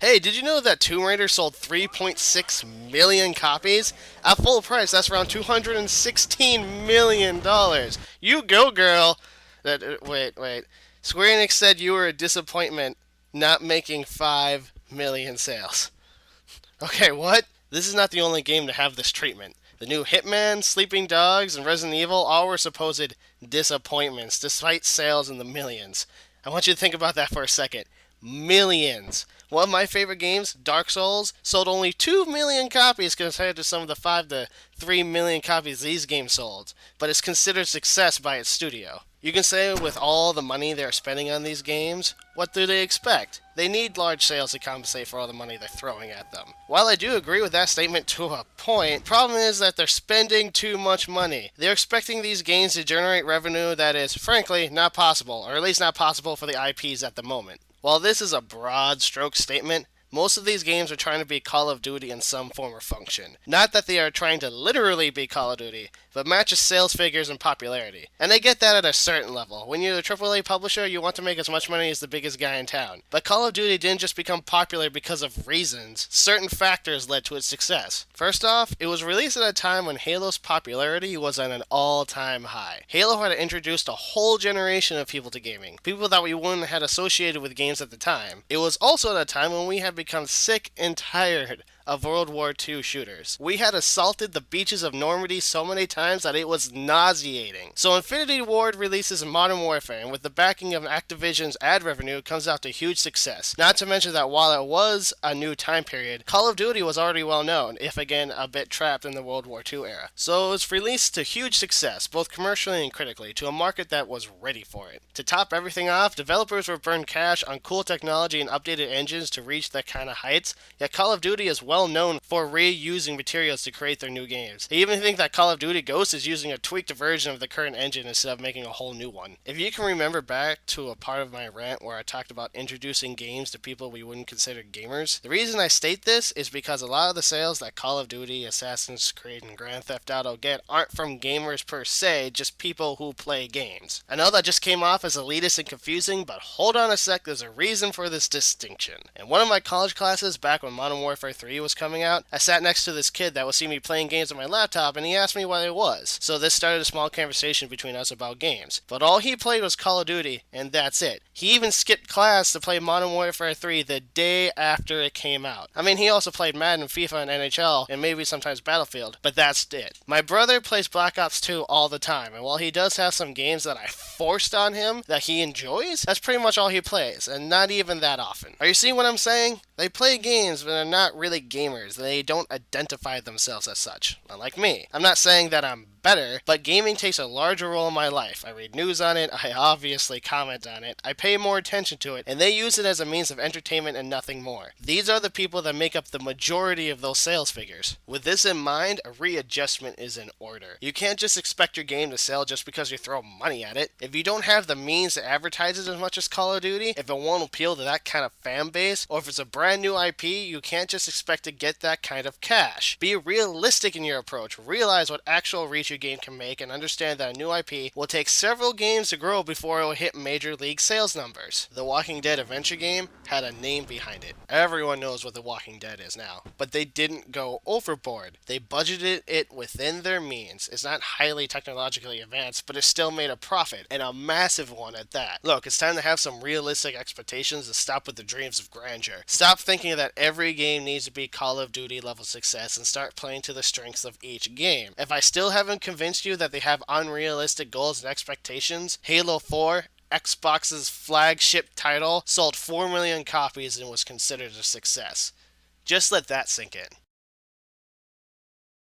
Hey, did you know that Tomb Raider sold 3.6 million copies? At full price, that's around $216 million. You go, girl! Wait. Square Enix said you were a disappointment not making 5 million sales. Okay, what? This is not the only game to have this treatment. The new Hitman, Sleeping Dogs, and Resident Evil all were supposed disappointments, despite sales in the millions. I want you to think about that for a second. Millions. One of my favorite games, Dark Souls, sold only 2 million copies compared to some of the 5 to 3 million copies these games sold, but it's considered success by its studio. You can say with all the money they're spending on these games, what do they expect? They need large sales to compensate for all the money they're throwing at them. While I do agree with that statement to a point, the problem is that they're spending too much money. They're expecting these games to generate revenue that is, frankly, not possible, or at least not possible for the IPs at the moment. While this is a broad stroke statement, most of these games are trying to be Call of Duty in some form or function. Not that they are trying to literally be Call of Duty, but match its sales figures and popularity. And they get that at a certain level. When you're a AAA publisher, you want to make as much money as the biggest guy in town. But Call of Duty didn't just become popular because of reasons. Certain factors led to its success. First off, it was released at a time when Halo's popularity was at an all-time high. Halo had introduced a whole generation of people to gaming. People that we wouldn't have associated with games at the time. It was also at a time when we had become sick and tired of World War II shooters. We had assaulted the beaches of Normandy so many times that it was nauseating. So Infinity Ward releases Modern Warfare, and with the backing of Activision's ad revenue, it comes out to huge success. Not to mention that while it was a new time period, Call of Duty was already well known, if again a bit trapped in the World War II era. So it was released to huge success, both commercially and critically, to a market that was ready for it. To top everything off, developers were burned cash on cool technology and updated engines to reach that kind of heights, yet Call of Duty is well known for reusing materials to create their new games. They even think that Call of Duty Ghosts is using a tweaked version of the current engine instead of making a whole new one. If you can remember back to a part of my rant where I talked about introducing games to people we wouldn't consider gamers, the reason I state this is because a lot of the sales that Call of Duty, Assassin's Creed, and Grand Theft Auto get aren't from gamers per se, just people who play games. I know that just came off as elitist and confusing, but hold on a sec, there's a reason for this distinction. In one of my college classes back when Modern Warfare 3 was coming out, I sat next to this kid that would see me playing games on my laptop, and he asked me what it was. So this started a small conversation between us about games. But all he played was Call of Duty, and that's it. He even skipped class to play Modern Warfare 3 the day after it came out. I mean, he also played Madden, FIFA, and NHL, and maybe sometimes Battlefield, but that's it. My brother plays Black Ops 2 all the time, and while he does have some games that I forced on him that he enjoys, that's pretty much all he plays, and not even that often. Are you seeing what I'm saying? They play games, but they're not really gamers. They don't identify themselves as such. Unlike me. I'm not saying that I'm better, but gaming takes a larger role in my life. I read news on it, I obviously comment on it, I pay more attention to it, and they use it as a means of entertainment and nothing more. These are the people that make up the majority of those sales figures. With this in mind, a readjustment is in order. You can't just expect your game to sell just because you throw money at it. If you don't have the means to advertise it as much as Call of Duty, if it won't appeal to that kind of fan base, or if it's a brand new IP, you can't just expect to get that kind of cash. Be realistic in your approach. Realize what actual reach your game can make and understand that a new IP will take several games to grow before it will hit major league sales numbers. The Walking Dead adventure game had a name behind it. Everyone knows what The Walking Dead is now. But they didn't go overboard. They budgeted it within their means. It's not highly technologically advanced, but it still made a profit, and a massive one at that. Look, it's time to have some realistic expectations and stop with the dreams of grandeur. Stop thinking that every game needs to be Call of Duty level success and start playing to the strengths of each game. If I still haven't convinced you that they have unrealistic goals and expectations, Halo 4, Xbox's flagship title, sold 4 million copies and was considered a success. Just let that sink in.